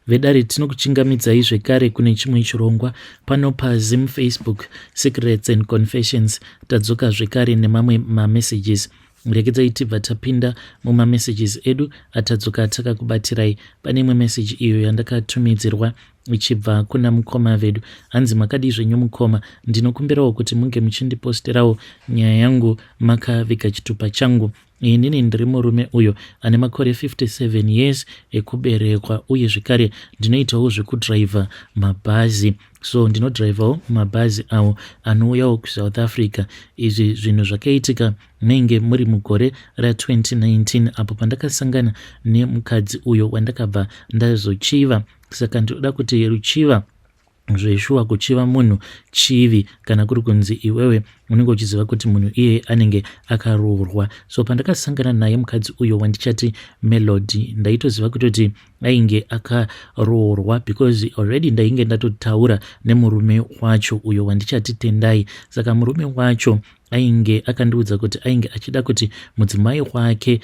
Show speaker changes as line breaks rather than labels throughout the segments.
vedare tinokuchingamidzai zvekare kune chimwe chirongwa pano paZim Facebook Secrets and Confessions. Tadzoka zvekare nemamwe mamessages. Rekedzai tibva tapinda mumamessages edu atadzoka takakubatirai. Pane imwe message iyo yandakatumidzirwa ichibva kuna mukoma vedu. Hanzi makadi zvenyu mukoma, ndinokumbirawo kuti munge muchindiposterawo nyaya yangu makaviga chitupa changu. Inini ndiri murume uyo ane makore 57 years ekuberekwa, uye zvekare ndinoitawo zvekudhiraivha mabhazi. So ndinodhiraivhawo mabhazi awo anouyawo kuSouth Africa. Izvi zvinhu zvakaitika nenge muri mugore ra2019 apo pandakasangana nemukadzi uyo wandakabva ndazochiva. Saka ndinoda kuti ruchiva zveshuwa kuchiva munhu chivi, kana kuri kunzi iwewe unenge uchiziva kuti munhu iye anenge akaroorwa. So pandakasangana naye mukadzi uyo wandichati Melody, ndaitoziva kutoti ainge akaroorwa because already ndainge ndatotaura nemurume wacho uyo wandichati Tendai. Saka murume wacho ainge akandiudza kuti ainge achida kuti mudzimai wake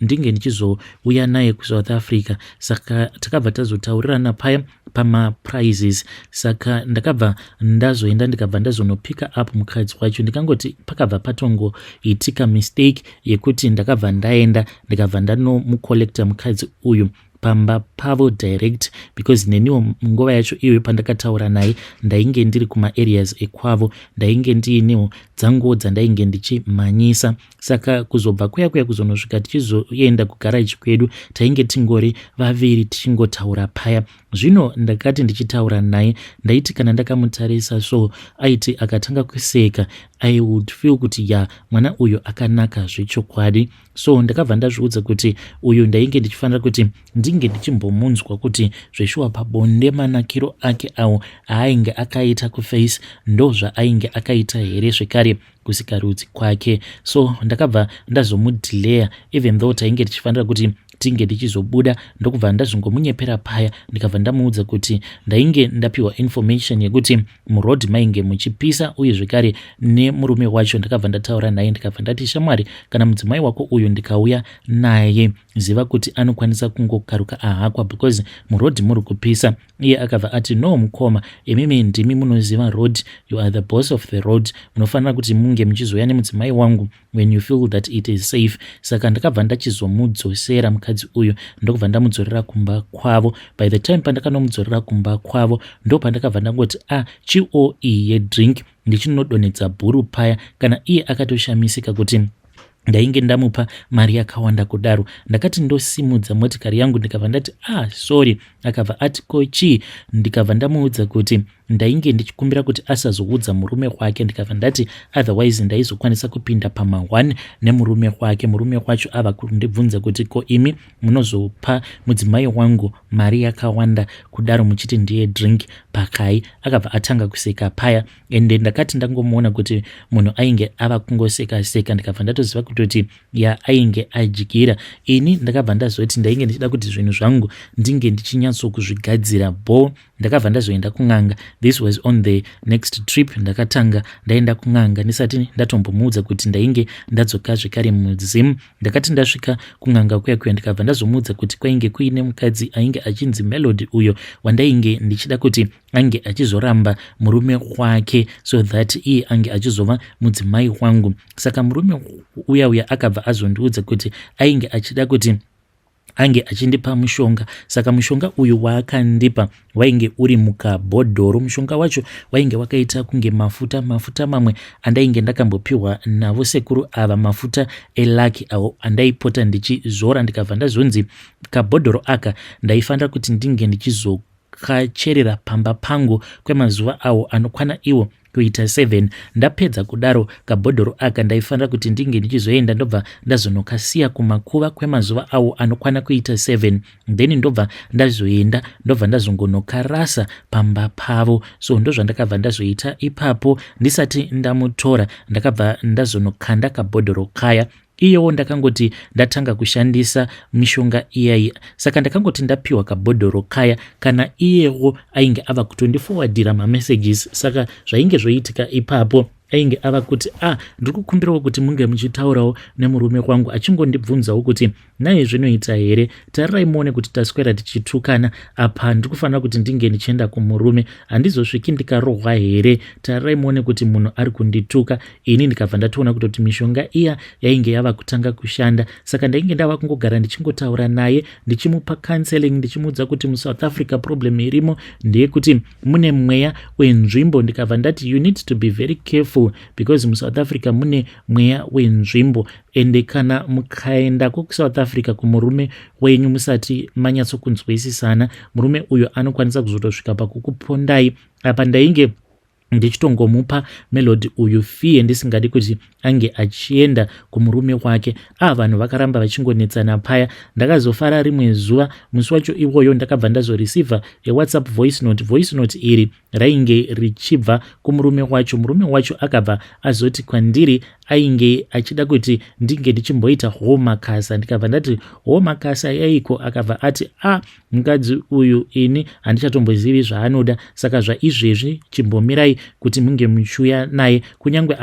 ndinge ndichizouya naye kuSouth Africa. Saka takabva tazotaurirana paya pamaprizes. Saka ndakabva ndazoenda ndikabva ndazonopika up mukadzi wacho. Ndikangoti pakabva patongoitika mistake yekuti ndakabva ndaenda ndikabva ndanomukolekta mukadzi uyu pamba pavo direct, because neniwo nguva yacho iyo pandakataura naye ndainge ndiri kuma areas ekwavo, ndainge ndiinewo dzanguwo dzandainge ndichimhanyisa. Saka kuzobva kuya kuzonosvika tichizoenda kugarage kwedu tainge tingori vaviri tichingotaura paya. Zvino ndakati ndichitaura naye ndaiti kana ndakamutarisa so aiti akatanga kuseka, I would feel kuti mwana uyu akanaka zvechokwadi. So ndakabva ndazviudza kuti uyu ndainge ndichifanira kuti ndinge ndichimbomunzwa kuti zveshuwa pabonde manakiro ake awo aainge akaita kuface ndozvaainge akaita here zvekare kusikarudzi kwake. So ndakabva ndazomudhileya even though tainge tichifanira kuti tinge ndichizobuda. Ndokubva ndazvingomunyepera paya ndikabva ndamuudza kuti ndainge ndapiwa information yekuti muroad mainge muchipisa, uye zvekare nemurume wacho ndakabva ndataura naye ndikabva ndati shamwari, kana mudzimai wako uyu ndikauya naye ziva kuti anokwanisa kungokaruka ahakwa because muroad muri kupisa. Iye akabva ati no mukoma, imimi ndimi munoziva road, you are the boss of the road, munofanira kuti munge muchizoya nemudzimai wangu when you feel that it is safe. Saka ndakabva ndachizomudzosera mukadzi uyu ndokubva ndamudzorera kumba kwavo. By the time pandakanomudzorera kumba kwavo ndo pandakabva ndangoti chiO iyi yedrink ndichinodonhedza bhuru paya, kana iye akatoshamisika kuti ndainge ndamupa mari yakawanda kudaro. Ndakati ndosimudza motikari yangu ndikabva ndati sorry. Akabva ati kochi. Ndikabva ndamuudza kuti ndainge ndichikumbira kuti asazoudza murume wake. Ndikabva ndati otherwise ndaizokwanisa kupinda pama1 nemurume wake. Murume wacho ava kundibvunza kuti ko imi munozopa mudzimai wangu mari yakawanda kudaro muchiti ndiye drink pakai. Akabva atanga kuseka paya, ende ndakati ndangomuona kuti munhu ainge ava kungoseka seka ndikabva ndatoziva kutoti ainge ajigira. Ini ndakabva ndazoti ndainge ndichida kuti zvinhu zvangu ndinge ndichinyatsokuzvigadzira ndakabva ndazoenda kun'anga. This was on the next trip. Ndakatanga ndaenda kun'anga ndisati ndatombomuudza kuti ndainge ndadzoka zvekare muZim. Ndakati ndasvika kun'anga kuya ndikabva ndazomuudza kuti kwainge kuine mukadzi ainge achinzi Melody uyo wandainge ndichida kuti ange achizoramba murume wake so that iye ange achizova mudzimai wangu. Saka murume uya akabva azondiudza kuti ainge achida kuti ange achindipa mushonga. Saka mushonga uyu waakandipa wainge uri mukabhodhoro. Mushonga wacho wainge wakaita kunge mafuta mamwe andainge ndakambopiwa navo sekuru ava, mafuta elaki awo andaipota ndichizora. Ndikabva ndazonzi kabhodhoro aka ndaifanira kuti ndinge ndichizokacherera pamba pangu kwemazuva awo anokwana iwo kuita 7. Ndapedza kudaro kabhodhoro aka ndaifanira kuti ndinge ndichizoenda ndobva ndazonokasiya kumakuva kwemazuva awo anokwana kuita 7. Then ndobva ndazoenda ndobva ndazongonokarasa pamba pavo. So ndozvandakabva ndazoita ipapo. Ndisati ndamutora ndakabva ndazonokanda kabhodhoro kaya. Iyewo ndakangoti ndatanga kushandisa mishonga iyayi. Saka ndakangoti ndapiwa kabhodhoro kaya kana iyewo ainge ava kutondifowadhira mamessages. Saka zvainge zvoitika ipapo ainge ava kuti ndiri kukumbirawo kuti munge muchitaurawo nemurume wangu achingondibvunzawo kuti naye zvinoita here, tarirai muone kuti taswera tichitukana apa ndiri kufanira kuti ndinge ndichienda kumurume, handizosviki ndikarohwa here, tarirai muone kuti munhu ari kundituka. Ini ndikabva ndatoona kuti mishonga iya yainge yava kutanga kushanda, saka ndainge ndava kungogara ndichingotaura naye ndichimupa counseling, ndichimuudza kuti muSouth Africa problem irimo ndeyekuti mune mweya wenzvimbo. Ndikabva ndati you need to be very careful because muSouth Africa mune mweya wenzvimbo, ende kana mukaenda kuSouth Africa kumurume wenyu musati manyatsokunzwisisana, murume uyo anokwanisa kuzotosvika pakukupondai. Apa ndainge ndichitongomupa Melody uyu fee ndisingadi kuti ange achienda kumurume wake. Vanhu vakaramba vachingonetsana paya. Ndakazofara rimwe zuva, musi wacho iwoyo ndakabva ndazoreceiva WhatsApp voice note iri rainge richibva kumurume wacho. Murume wacho akabva azoti kwandiri ainge achida kuti ndinge ndichimboita homakasa. Ndikabva ndati homakasa yaiko? Akabva ati mukadzi uyu ini handichatombozivi zvaanoda, saka zvaizvezvi chimbomirai kuti munge muchiuya naye, kunyange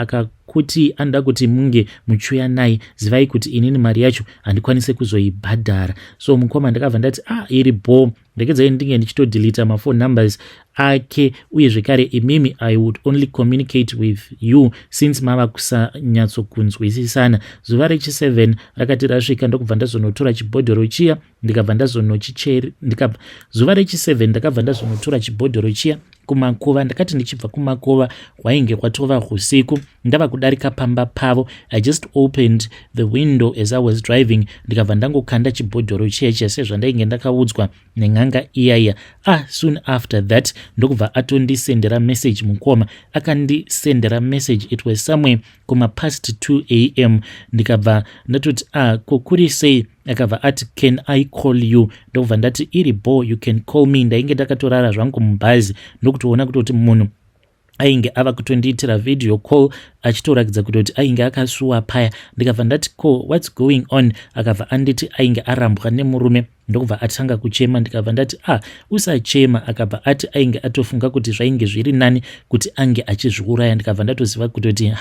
kuti anoda kuti munge muchiuya naye, zivai kuti inini mari yacho handikwanise kuzoibhadhara. So mukoma ndakabva ndati iri bho, ndekedzai ndinge ndichitodeleta mafone numbers ake, uye zvekare imimi I would only communicate with you since mava kusanyatsokunzwisisana. Zuva rechi7 rakati rasvika ndokubva ndazonotora chibhodhoro chiya ndikabva zuva rechi7 ndakabva ndazonotora chibhodhoro chiya kumakuva. Ndakati ndichibva kumakuva hwainge kwatova usiku, ndava kudarika pamba pavo. I just opened the window as I was driving, ndikabva ndangokanda chibhodhoro chiya sezvandainge ndakaudzwa nen'anga iyaya. Soon after that ndokubva atondisendera message mukoma, akandisendera message, it was somewhere past 2 am. Ndikabva ndatoti kokuri sei? Akabva ati can I call you? Ndokubva ndati iri bo, you can call me. Ndainge ndakatorara zvangu mubhazi ndokutoona kuti munhu ainge ava kutondiitira video call achitorakidza kuti ainge akasuwa paya. Ndikabva ndati what's going on? Akabva anditi ainge arambwa nemurume, ndokubva atanga kuchema. Ndikabva ndati usachema. Akabva ati ainge atofunga kuti zvainge zviri nani kuti ange achizviuraya. Ndikabva ndatoziva kuti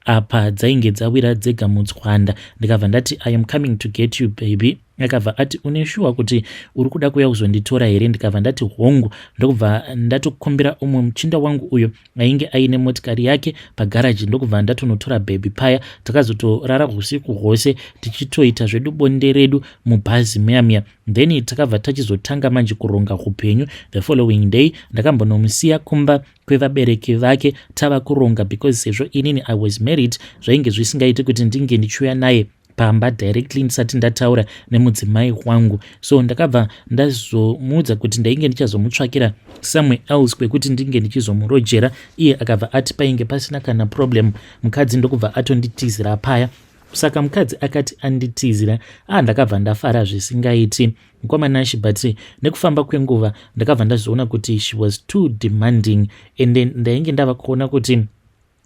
apa dzainge dzawira dzega mutswanda. Ndikabva ndati I am coming to get you baby. Akabva ati une shuwa kuti uri kuda kuya kuzonditora here? Ndikabva ndati hongu. Ndokubva ndatokumbira umwe muchinda wangu uyo ainge aine motikari yake pagaraji, ndokubva ndatonotora baby paya. Takazotorara usiku hwose tichitoita zvedu bonde redu mubhazi muyamya. Then takabva tachizotanga manje kuronga upenyu. The following day ndakambonomusiya kumba kwevabereki vake tava kuronga, because sezvo inini I was married zvainge zvisingaiti kuti ndinge ndichiuya naye pamba directly ndisati ndataura nemudzimai wangu. So ndakabva ndazomuudza kuti ndainge ndichazomutsvakira somewhere else kwekuti ndinge ndichizomurojera. Iye akabva ati painge pasina kana problem. Mukadzi ndokubva atonditizira paya. Saka mukadzi akati anditizira, ndakabva ndafara zvisingaiti mkwamanashi, but nekufamba kwenguva ndakabva ndazoona kuti she was too demanding, and then ndainge ndava kuona kuti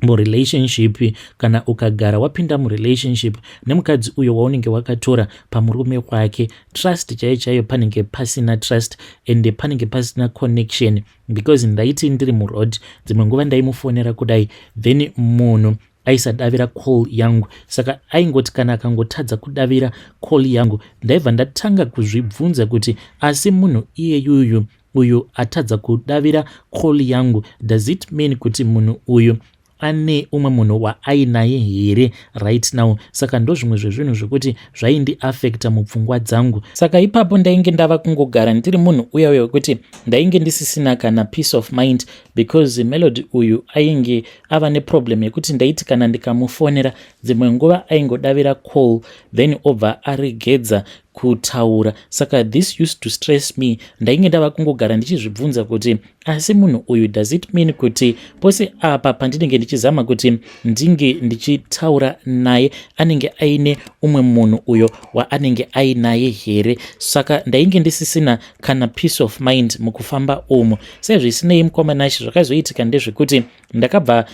murelationship kana ukagara wapinda murelationship nemukadzi uyo waunenge wakatora pamurume wake, trust chaiyo panenge pasina trust ende panenge pasina connection. Because ndaiti ndiri muroad dzimwe nguva ndaimufonera kudai, then munhu aisadavira call yangu, saka aingoti kana akangotadza kudavira call yangu ndaibva ndatanga kuzvibvunza kuti asi munhu iyeyuyu uyu atadza kudavira call yangu, does it mean kuti munhu uyu ane umwe munhu waainaye here right now? Saka ndo zvimwe zvezvinhu zvekuti zvaindi affecta mupfungwa dzangu. Saka ipapo ndainge ndava kungogara ndiri munhu uya wekuti ndainge ndisisina kana peace of mind, because Melody uyu ainge ava neproblem yekuti ndaiti kana ndikamufonera dzimwe nguva aingodavira call then obva aregedza kutaura. Saka this used to stress me. Ndainge ndava kungogara ndichizvibvunza kuti asi munhu uyu does it mean kuti pose apa pandinenge ndichizama kuti ndinge ndichitaura naye anenge aine umwe munhu uyo waanenge ainaye here? Saka ndainge ndisisina kana peace of mind mukufamba umo. Sezvisinei mukomanashi, zvakazoitika ndezvekuti ndakabva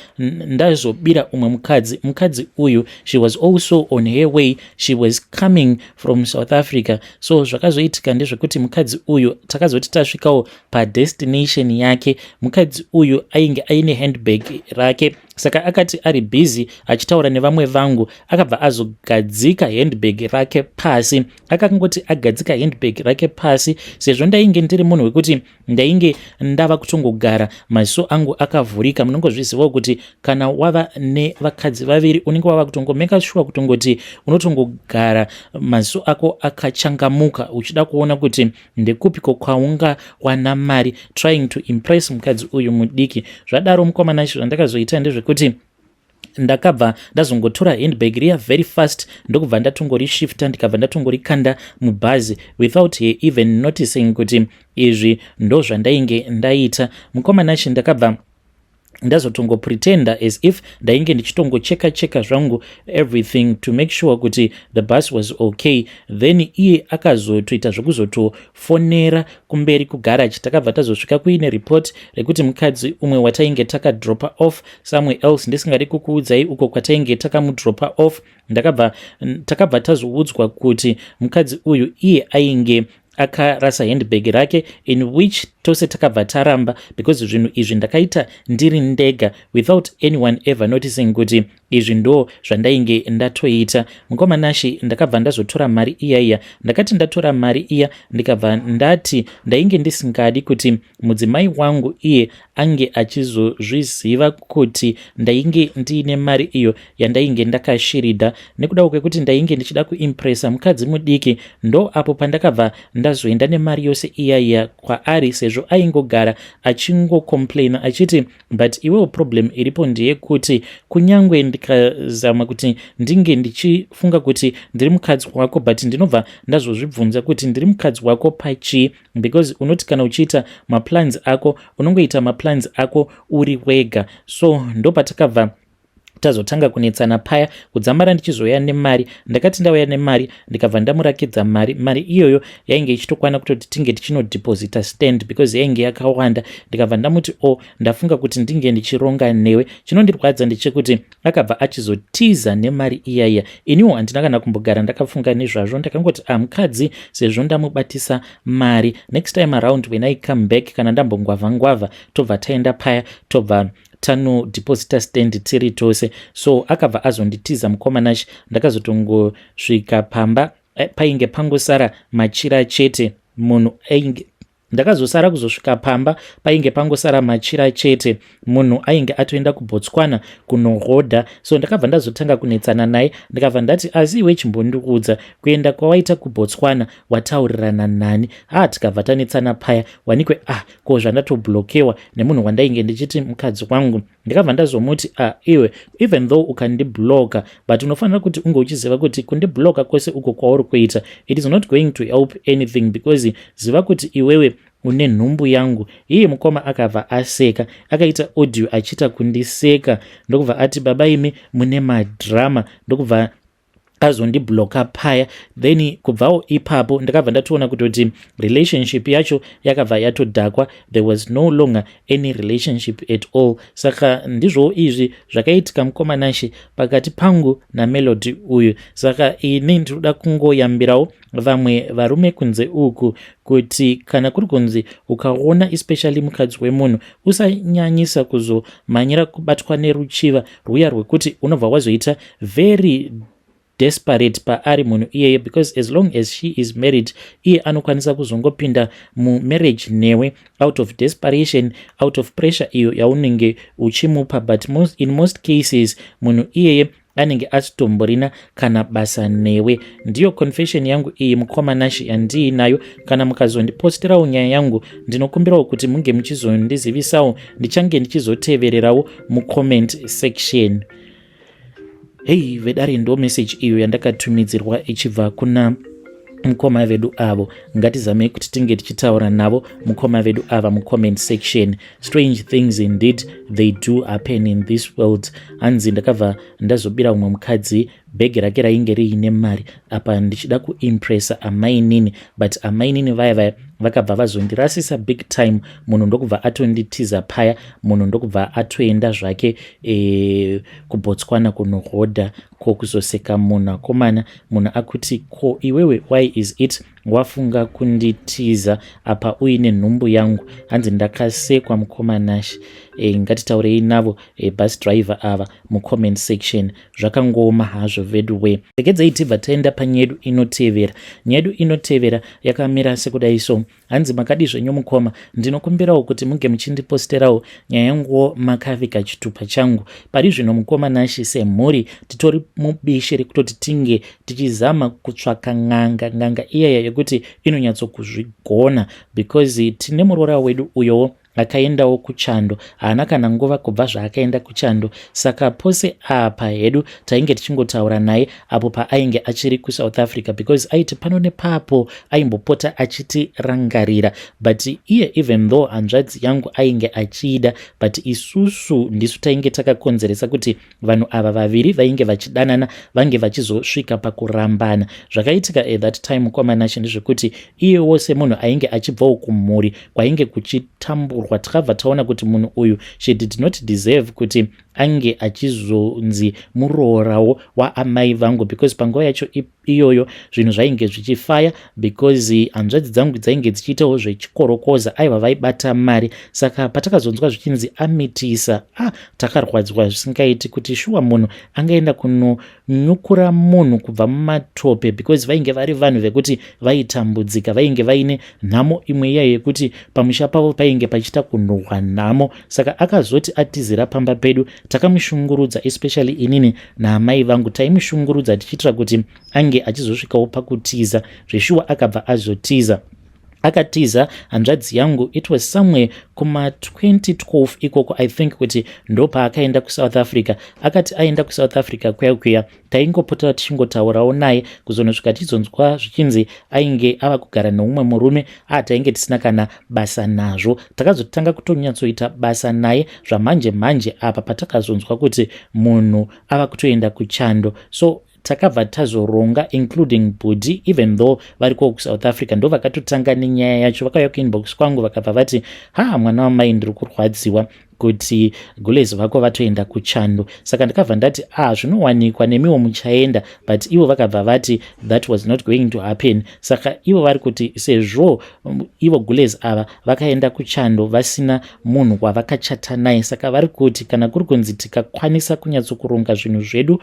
ndazobira umwe mukadzi uyu, she was also on her way, she was coming from South Africa. So zvakazoitika ndezvekuti mukadzi uyu takazoti tasvikawo padestination yake, mukadzi uyu ainge aine handbag rake saka akati ari busy achitaura nevamwe vangu akabva azogadzika handbag rake pasi. Akangoti agadzika handbag rake pasi, sezvo ndainge ndiri munhu wekuti ndainge ndava kutongogara maziso angu akavhurika. Munongozvizivawo kuti kana wava nevakadzi vaviri unenge wava kutongomeka sure kutongoti unotongogara maziso ako akachangamuka uchida kuona kuti ndekupiko kwaungawana mari trying to impress mukadzi uyu mudiki. Zvadaro mukomana izvo zvandakazoita ndezvekuti ndakabva ndazongotora handbag riya very fast ndokubva ndatongorishift ndikabva ndatongorikanda mubhazi without her even noticing kuti izvi ndo zvandainge ndaita. Mukomana ichi ndakabva ndazotongopretenda as if ndainge ndichitongocheka zvangu everything to make sure kuti the bus was okay. Then iye akazotoita zvekuzotofonera kumberi kugarage. Takabva tazosvika kuine report rekuti mukadzi umwe watainge takadropa off somewhere else, ndisingadi kukuudzai uko kwatainge takamudropa off, takabva tazoudzwa kuti mukadzi uyu iye ainge akarasa handbag rake, in which tose takabva taramba because zvinhu izvi ndakaita ndiri ndega without anyone ever noticing kuti izvi ndo zvandainge ndatoita. Mukomanashi ndakabva ndazotora mari iya. Ndakati ndatora mari iya ndikabva ndati ndainge ndisingadi kuti mudzimai wangu iye ange achizozviziva kuti ndainge ndiine mari iyo yandainge ndakashirida. Nekuda kwekuti ndainge ndichida kuimpressa mukadzi mudiki, ndo apo pandakabva ndazoenda nemari yose iya kwaari, sezvo aingogara achingokomplaina achiti but iwewo problem iripo ndeyekuti kunyangwe ndikazama kuti ndinge ndichifunga kuti ndiri mukadzi wako but ndinobva ndazozvibvunza kuti ndiri mukadzi wako pachii, because unoti kana uchiita maplans ako unongoita maplans ako uri wega. So ndo patakabva tazotanga kunetsana paya kudzamara ndichizoya nemari. Ndakati ndauya nemari ndikabva ndamurakidza mari iyoyo yainge ichitokwana kutoti tinge tichinodhipozita stand because yainge yakawanda. Ndikabva ndamuti ndafunga kuti ndinge ndichironga newe. Chinondirwadza ndechekuti akabva achizotiza nemari iyaya. Iniwo handina kana kumbogara ndakafunga nezvazvo, ndakangoti mukadzi sezvo ndamubatisa mari, next time around when I come back kana ndambongwavha tobva taenda paya tobva deposita stand tiri tose. So akabva azonditiza mukomanashi. Ndakazotongosvika pamba painge pangosara machira chete. Munhu ainge ndakazosara kuzosvika pamba painge pangosara machira chete. Munhu ainge atoenda kuBotswana kunohodha. So ndakabva ndazotanga kunetsana naye ndikabva ndati asi iwe chimbondiudza kuenda kwawaita kuBotswana wataurirana nani? Tikabva tanetsana paya wanikwe ko zvandatoblokewa nemunhu wandainge ndichiti mukadzi wangu. Ndikabva ndazomuti iwe even though ukandibloka but unofanira kuti unge uchiziva kuti kundibloka kwese uko kwauri kuita it is not going to help anything, because ziva kuti iwewe une nhumbu yangu. Iye mukoma akabva aseka, akaita audio achita kundiseka ndokubva ati baba imi mune madrama, ndokubva azondibloka paya. Then kubvawo ipapo ndakabva ndatoona kutoti relationship yacho yakabva yatodhakwa, there was no longer any relationship at all. Saka ndizvo izvi zvakaitika mukomanashi pakati pangu naMelody uyu. Saka ini ndinoda kungoyambirawo vamwe varume kunze uku kuti kana kuri kunzi ukaona especially mukadzi wemunhu usanyanyisa kuzomhanyira kubatwa neruchiva rwuya rwekuti unobva wazoita very desperate paari munhu iyeye, because as long as she is married iye anokwanisa kuzongopinda mumarriage newe out of desperation, out of pressure iyo yaunenge uchimupa. But in most cases munhu iyeye anenge asitomborina kana basa newe. Ndiyo confession yangu iyi mukomanashi yandiinayo. Kana mukazondipostirawo nyaya yangu ndinokumbirawo kuti munge muchizondizivisawo, ndichange ndichizotevererawo mucomment section. Hey, vedari ndo message iyo yandakatumidzirwa ichibva kuna mukoma vedu avo. Ngatizamei kuti tinge tichitaura navo mukoma vedu ava mucomment section. Strange things indeed they do happen in this world. Hanzi ndakabva ndazobira umwe mukadzi bhegi rake rainge riine mari. Apa ndichida kuimpressa amainini, but amainini vaya vakabva vazondirasisa big time. Munhu ndokubva atonditiza paya, munhu ndokubva atoenda zvake kuBotswana kunohodha kokuzoseka munhu akomana. Munhu akuti, ko iwewe why is it wafunga kunditiza apa uine nhumbu yangu? Hanzi ndakasekwa mukomanashi. Ngatitaurei navo bus driver ava mucomment section. Zvakangoma hazvo veduwe. Regedzai tibva taenda panyedu inotevera. Nyedu inotevera yakamira sekudai so. Hanzi makadi zvenyu mukoma, ndinokumbirawo kuti munge muchindiposterawo nyaya yanguwo makaviga chitupa changu. Pari zvino mukomanashi semhuri titori mubishi rekutoti tinge tichizama kutsvaka ng'anga iyaya yekuti inonyatsokuzvigona, because tine muroora wedu uyowo akaendawo kuchando, haana kana nguva kubva zvaakaenda kuchando. Saka pose apa hedu tainge tichingotaura naye apo paainge achiri kuSouth Africa, because aiti pano nepapo aimbopota achitirangarira, but iye even though hanzvadzi yangu ainge achida, but isusu ndisu tainge takakonzeresa kuti vanhu ava vaviri vainge vachidanana vange vachizosvika pakurambana. Zvakaitika at that time mukomanashi ndezvekuti iyewo semunhu ainge achibvawo kumhuri kwainge kuchitamburwa, takabva taona kuti munhu uyu she did not deserve kuti ange achizonzi muroorawo waamai vangu, because panguva yacho iyoyo zvinhu zvainge zvichifaya, because hanzvadzi dzangu dzainge dzichiitawo zvechikorokoza, aiva vaibata mari. Saka patakazonzwa zvichinzi amitisa, takarwadzwa zvisingaiti kuti shuwa munhu angaenda kunonyukura munhu kubva mumatope, because vainge vari vanhu vekuti vaitambudzika, vainge vaine nhamo imwe iya yekuti pamusha pavo painge pachita kunhuhwa nhamo. Saka akazoti atizira pamba pedu, takamushungurudza, especially inini naamai vangu taimushungurudza tichitira kuti ange achizosvikawo pakutiza. Zveshuwa akabva azotiza. Akatiza hanzvadzi yangu, it was somewhere kuma 2012 ikoko I think, kuti ndo paakaenda kuSouth Africa. Akati aenda kuSouth Africa kuya taingopota tichingotaurawo naye kuzonosvika tichizonzwa zvichinzi ainge ava kugara neumwe murume tainge tisina kana basa nazvo. Takazotanga kutonyatsoita basa naye zvamanje apa patakazonzwa kuti munhu ava kutoenda kuchando. So takabva tazoronga, including Budi, even though variko kuSouth Africa ndo vakatotanga nenyaya yacho. Vakauya kuinbox kwangu vakabva vati, mwana wamai ndiri kurwadziwa kuti Gulezi vako vatoenda kuchando. Saka ndakabva ndati zvinowanikwa nemiwo muchaenda, but ivo vakabva vati that was not going to happen. Saka ivo vari kuti sezvo ivo Gulezi ava vakaenda kuchando vasina munhu wavakachata naye, saka vari kuti kana kuri kunzi tikakwanisa kunyatsokuronga zvinhu zvedu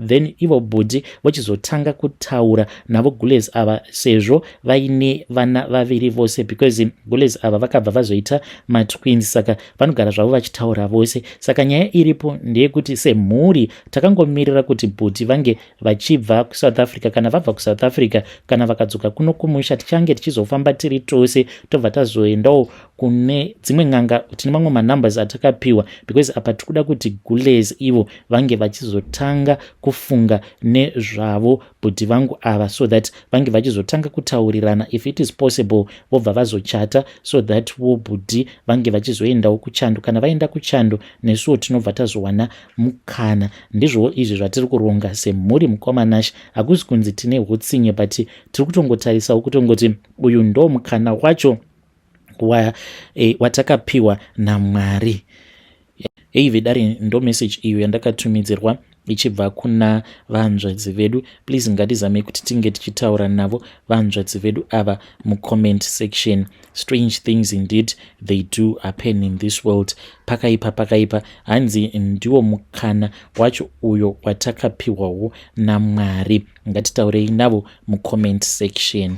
then ivo Budi vachizotanga kutaura navo Gulezi ava sezvo vaine vana vaviri vose, because Gulezi ava vakabva vazoita matwins, saka vanogara zvavo vachitaura vose. Saka nyaya iripo ndeyekuti semhuri takangomirira kuti Budi vange vachibva kuSouth Africa. Kana vabva kuSouth Africa, kana vakadzoka kuno kumusha, tichange tichizofamba tiri tose tobva tazoendawo kune dzimwe ng'anga. Tine mamwe manumbers atakapiwa, because apa tikuda kuti Gulezi ivo vange vachizotanga kufunga nezvavo Budi vangu ava, so that vange vachizotanga kutaurirana if it is possible vobva vazochata, so that wo Budi vange vachizoendawo kuchando. Kana vaenda kuchando nesuwo tinobva tazowana mukana. Ndizvo izvi zvatiri kuronga semhuri mukomanashi. Hakusi kunzi tine hutsinye, but tiri kutongotarisawo kutongoti uyu ndo mukana wacho watakapiwa naMwari. Vedare ndo message iyo yandakatumidzirwa ichibva kuna vahanzvadzi vedu. Please ngatizame kuti tinge tichitaura navo vahanzvadzi vedu ava mucomment section. Strange things indeed they do happen in this world. Pakaipa hanzi ndiwo mukana wacho uyo watakapiwawo naMwari. Ngatitaurei navo mucomment section.